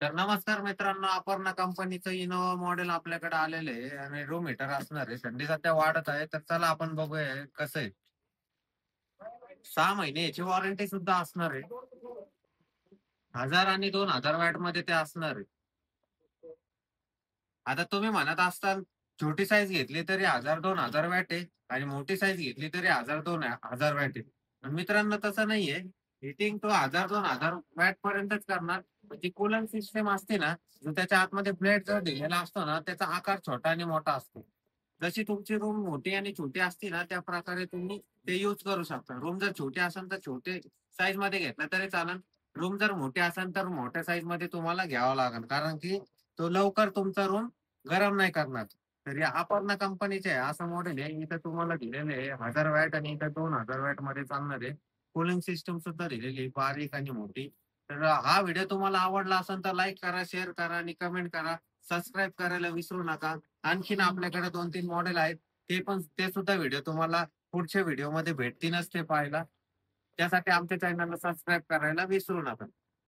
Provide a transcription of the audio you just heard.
तर नमस्कार मित्रांनो, अपर्णा कंपनीचं इनोव्हा मॉडेल आपल्याकडे आलेलं आहे आणि रूम हीटर असणार आहे. थंडी सध्या वाढत आहे, तर चला आपण बघूया हे कसं आहे. 6 महिने याची वॉरंटी सुद्धा असणार आहे. 1000 आणि 2000 वॅट मध्ये ते असणार आहे. आता तुम्ही म्हणत असताल, छोटी साईज घेतली तरी 1000-2000 वॅट आहे आणि मोठी साईज घेतली तरी 1000-2000 वॅट आहे. पण मित्रांनो तसं नाहीये. हिटिंग तो 1000-2000 वॅट पर्यंतच करणार. पण जी कूलंट सिस्टम असते ना, जो त्याच्या आतमध्ये प्लेट जो दिलेला असतो ना, त्याचा आकार छोटा आणि मोठा असतो. जशी तुमची रूम मोठी आणि छोटी असते ना, त्या प्रकारे तुम्ही ते यूज करू शकता. रूम जर छोटी असेल तर छोटे साईजमध्ये घेतला तरी चालेल. रूम जर मोठी असेल तर मोठ्या साईजमध्ये तुम्हाला घ्यावं लागेल. कारण की तो लवकर तुमचा रूम गरम नाही करणार. तर या अपर्णा कंपनीचे आहे असं मॉडेल आहे. इथं तुम्हाला दिलेलं आहे 1000 वॅट आणि इथं 2000 वॅटमध्ये चालणार आहे. कूलिंग सिस्टम सुद्धा दिलेली आहे बारीक आणि मोठी. तर हा व्हिडिओ तुम्हाला आवडला असेल तर लाईक करा, शेअर करा आणि कमेंट करा. सबस्क्राईब करायला विसरू नका. आणखीन आपल्याकडे 2-3 मॉडेल आहेत. ते सुद्धा व्हिडिओ तुम्हाला पुढच्या व्हिडिओमध्ये भेटतीलच ते पाहायला. त्यासाठी आमच्या चॅनलला सबस्क्राईब करायला विसरू नका.